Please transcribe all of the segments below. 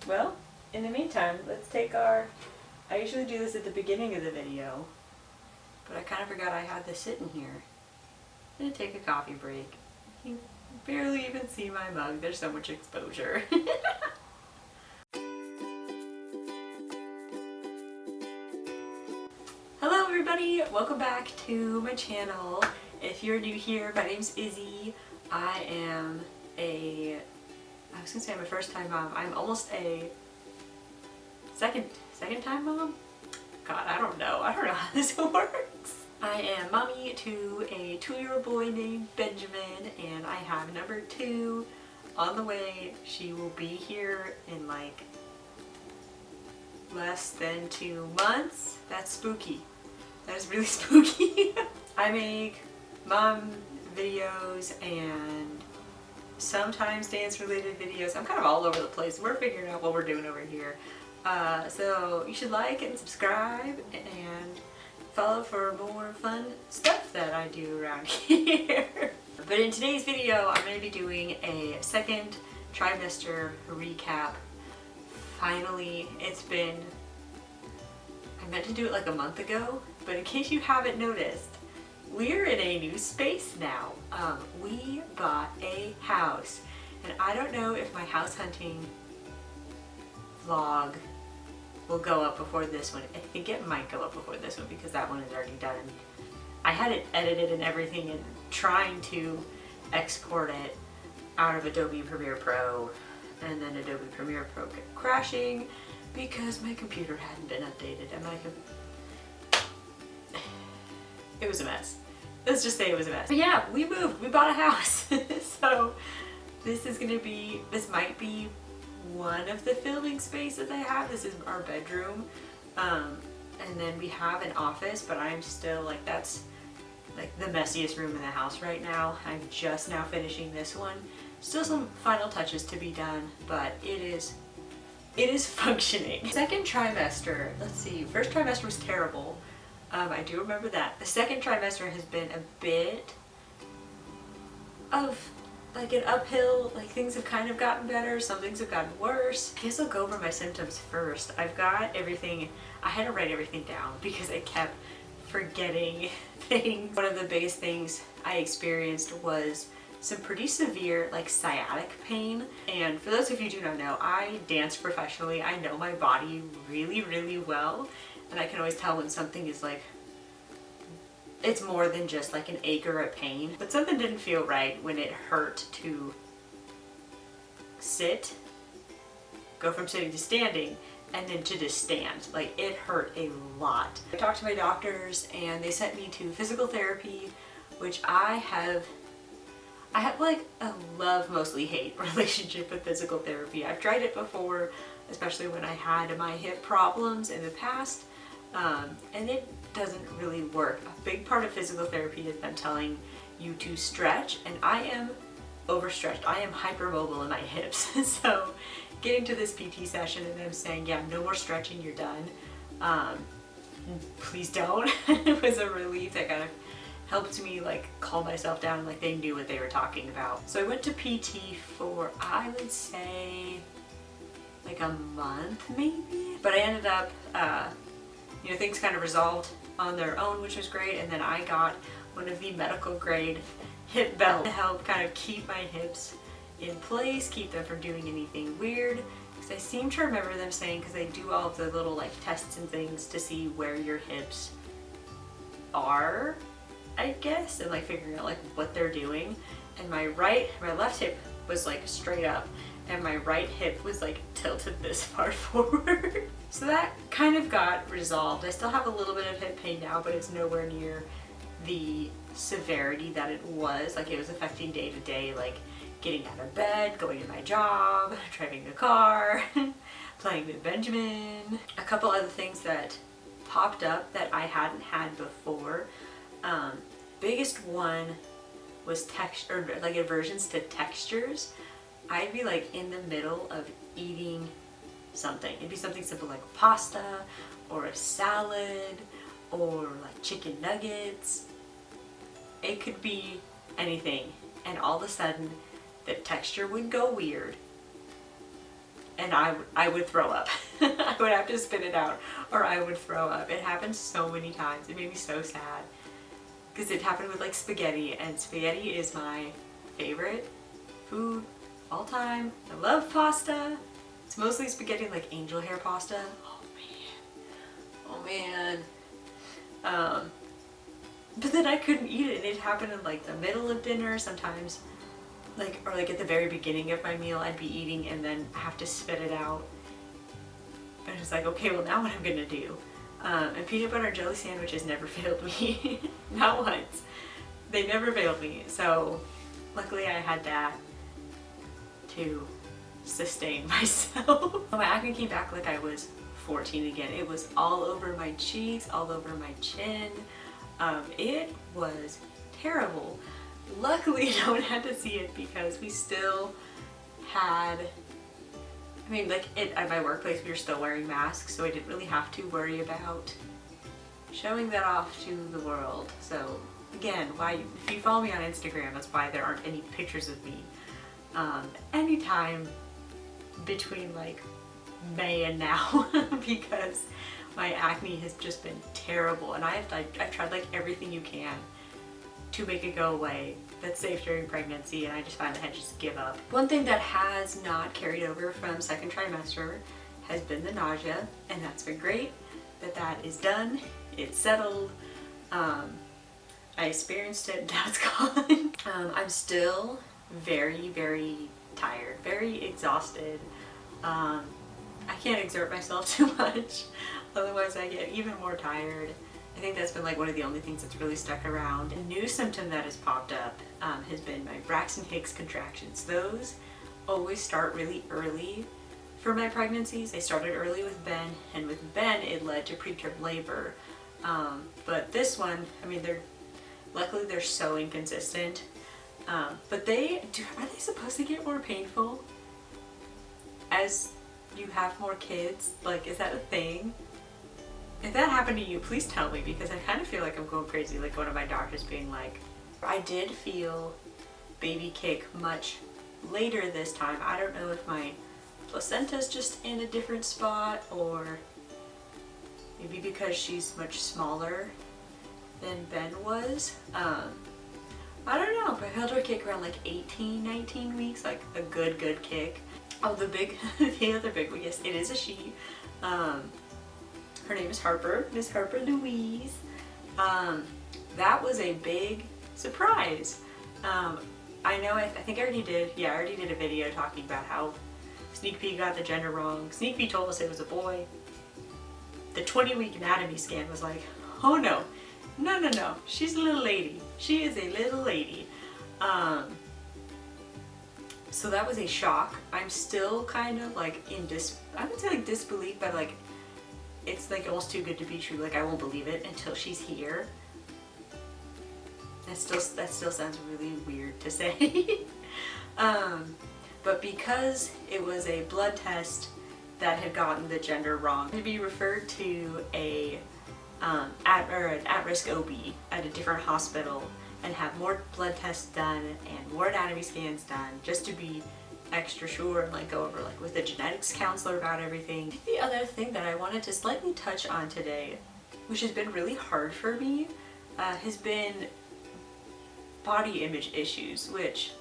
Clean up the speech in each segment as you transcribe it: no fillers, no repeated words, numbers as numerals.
Well, in the meantime, let's take our... I usually do this at the beginning of the video, but I kind of forgot I had this sitting here. I'm gonna take a coffee break. You can barely even see my mug. There's so much exposure. Hello everybody! Welcome back to my channel. If you're new here, my name's Izzy. I am I was gonna say I'm a first time mom. I'm almost a second time mom? God, I don't know how this works. I am mommy to a 2-year-old boy named Benjamin, and I have number 2 on the way. She will be here in like less than 2 months. That's spooky. That is really spooky. I make mom videos and sometimes dance related videos. I'm kind of all over the place. We're figuring out what we're doing over here. So you should like and subscribe and follow for more fun stuff that I do around here. But in today's video, I'm going to be doing a second trimester recap. Finally, I meant to do it like a month ago, but in case you haven't noticed, we're in a new space now. We bought a house, and I don't know if my house hunting vlog will go up before this one. I think it might go up before this one because that one is already done. I had it edited and everything and trying to export it out of Adobe Premiere Pro, and then Adobe Premiere Pro kept crashing because my computer hadn't been updated, and it was a mess. Let's just say it was a mess. But yeah, we moved, we bought a house. So this might be one of the filming spaces I have. This is our bedroom. And then we have an office, but I'm still like, that's like the messiest room in the house right now. I'm just now finishing this one. Still some final touches to be done, but it is functioning. Second trimester, let's see, first trimester was terrible. I do remember that. The second trimester has been a bit of like an uphill, like things have kind of gotten better, some things have gotten worse. I guess I'll go over my symptoms first. I've got everything, I had to write everything down because I kept forgetting things. One of the biggest things I experienced was some pretty severe like sciatic pain. And for those of you who do not know, I dance professionally. I know my body really, really well. And I can always tell when something is like, it's more than just like an ache or a pain. But something didn't feel right when it hurt to sit, go from sitting to standing, and then to just stand. Like, it hurt a lot. I talked to my doctors and they sent me to physical therapy, which I have like a love, mostly hate relationship with physical therapy. I've tried it before, especially when I had my hip problems in the past, and it doesn't really work. A big part of physical therapy is them telling you to stretch, and I am overstretched. I am hypermobile in my hips. So getting to this PT session and them saying, yeah, no more stretching, you're done. Please don't. It was a relief that kind of helped me like calm myself down, like they knew what they were talking about. So I went to PT for, I would say, like a month maybe, but I ended up, you know, things kind of resolved on their own, which was great. And then I got one of the medical grade hip belts to help kind of keep my hips in place, keep them from doing anything weird. Because I seem to remember them saying, because they do all of the little like tests and things to see where your hips are, I guess, and like figuring out like what they're doing. And my left hip was like straight up, and my right hip was like tilted this far forward. So that kind of got resolved. I still have a little bit of hip pain now, but it's nowhere near the severity that it was. Like, it was affecting day to day, like getting out of bed, going to my job, driving the car, playing with Benjamin. A couple other things that popped up that I hadn't had before. Biggest one was texture, like aversions to textures. I'd be like in the middle of eating something. It'd be something simple like pasta or a salad or like chicken nuggets. It could be anything, and all of a sudden the texture would go weird and I would throw up. I would have to spit it out or I would throw up. It happened so many times. It made me so sad because it happened with like spaghetti, and spaghetti is my favorite food all time. I love pasta. It's mostly spaghetti, like angel hair pasta. Oh man. Oh man. But then I couldn't eat it, and it happened in like the middle of dinner sometimes, like, or like at the very beginning of my meal I'd be eating and then I have to spit it out. And it's like, okay, well now what I'm gonna do? And peanut butter and jelly sandwiches never failed me. Not once. They never failed me. So luckily I had that to sustain myself. My acne came back like I was 14 again. It was all over my cheeks, all over my chin. It was terrible. Luckily no one had to see it because we still had, I mean, like at my workplace we were still wearing masks, so I didn't really have to worry about showing that off to the world. So again, if you follow me on Instagram, that's why there aren't any pictures of me. Anytime between like May and now because my acne has just been terrible, and I've tried like everything you can to make it go away that's safe during pregnancy, and I just finally had to just give up. One thing that has not carried over from second trimester has been the nausea, and that's been great that is done. It's settled. I experienced it, now it's gone. I'm still very, very tired, very exhausted. I can't exert myself too much, otherwise I get even more tired. I think that's been like one of the only things that's really stuck around. A new symptom that has popped up has been my Braxton Hicks contractions. Those always start really early for my pregnancies. They started early with Ben, and with Ben it led to preterm labor. But this one, I mean, luckily they're so inconsistent. But are they supposed to get more painful as you have more kids? Like, is that a thing? If that happened to you, please tell me, because I kind of feel like I'm going crazy, like one of my doctors being like, I did feel baby kick much later this time. I don't know if my placenta's just in a different spot, or maybe because she's much smaller than Ben was. I don't know, but I felt her kick around like 18, 19 weeks, like a good kick. Oh, the other big one, yes, it is a she. Her name is Harper, Miss Harper Louise. That was a big surprise. I know, I think I already did a video talking about how Sneak Pea got the gender wrong. Sneak Pea told us it was a boy. The 20-week anatomy scan was like, oh no, no, she's a little lady. She is a little lady. So that was a shock. I'm still kind of like I wouldn't say like disbelief, but like, it's like almost too good to be true. Like, I won't believe it until she's here. That still sounds really weird to say. But because it was a blood test that had gotten the gender wrong, to be referred to an at-risk OB at a different hospital and have more blood tests done and more anatomy scans done just to be extra sure and like go over like with a genetics counselor about everything. The other thing that I wanted to slightly touch on today, which has been really hard for me, has been body image issues, which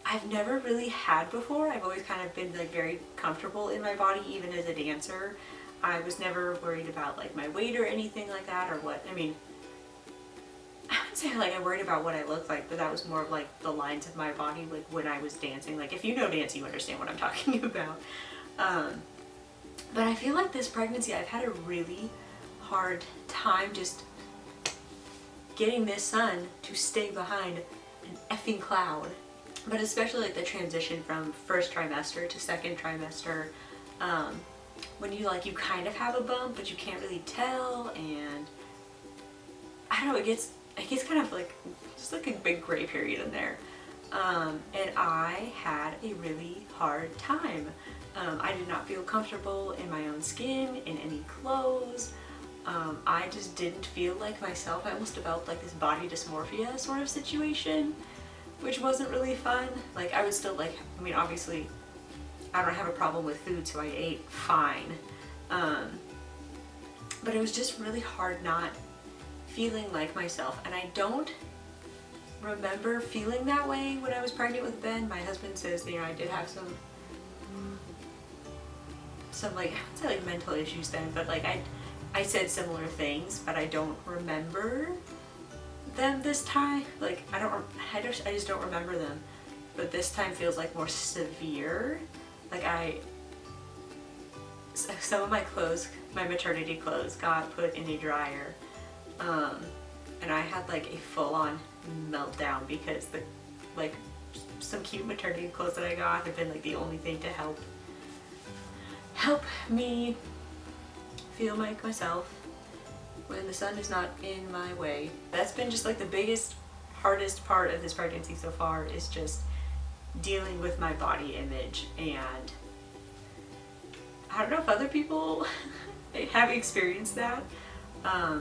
I've never really had before. I've always kind of been like very comfortable in my body, even as a dancer. I was never worried about like my weight or anything like that, or what, I mean, I wouldn't say like I worried about what I looked like, but that was more of like the lines of my body, like when I was dancing. Like, if you know dance, you understand what I'm talking about. But I feel like this pregnancy, I've had a really hard time just getting this son to stay behind an effing cloud. But especially like the transition from first trimester to second trimester, when you kind of have a bump, but you can't really tell, and I don't know, it gets kind of like just like a big gray period in there. And I had a really hard time. I did not feel comfortable in my own skin, in any clothes. I just didn't feel like myself. I almost developed like this body dysmorphia sort of situation, which wasn't really fun. Like, I would still like, I mean, obviously I don't have a problem with food, so I ate fine. But it was just really hard not feeling like myself, and I don't remember feeling that way when I was pregnant with Ben. My husband says, you know, I did have some like, I wouldn't say like mental issues then, but like I said similar things, but I don't remember them this time. Like I just don't remember them. But this time feels like more severe. Like some of my clothes, my maternity clothes, got put in a dryer, and I had like a full-on meltdown because some cute maternity clothes that I got have been like the only thing to help me feel like myself when the sun is not in my way. That's been just like the biggest, hardest part of this pregnancy so far, is just dealing with my body image. And I don't know if other people have experienced that. I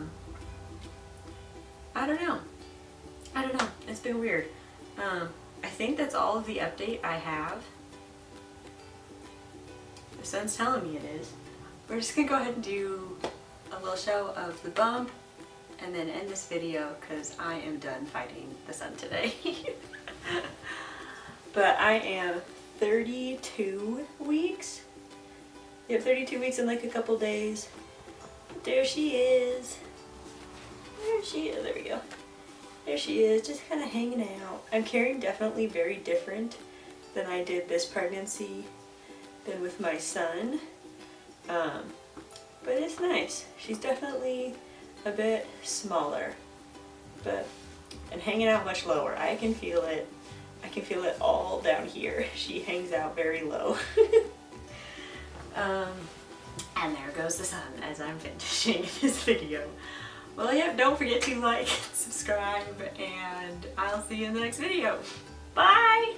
don't know. It's been weird. I think that's all of the update I have. The sun's telling me it is. We're just gonna go ahead and do a little show of the bump and then end this video because I am done fighting the sun today. But I am 32 weeks. You have 32 weeks in like a couple days. There she is. There she is. There we go. There she is, just kind of hanging out. I'm carrying definitely very different than I did this pregnancy than with my son. But it's nice. She's definitely a bit smaller, and hanging out much lower. I can feel it. I can feel it all down here. She hangs out very low. And there goes the sun as I'm finishing this video. Well, yeah, don't forget to like, subscribe, and I'll see you in the next video. Bye!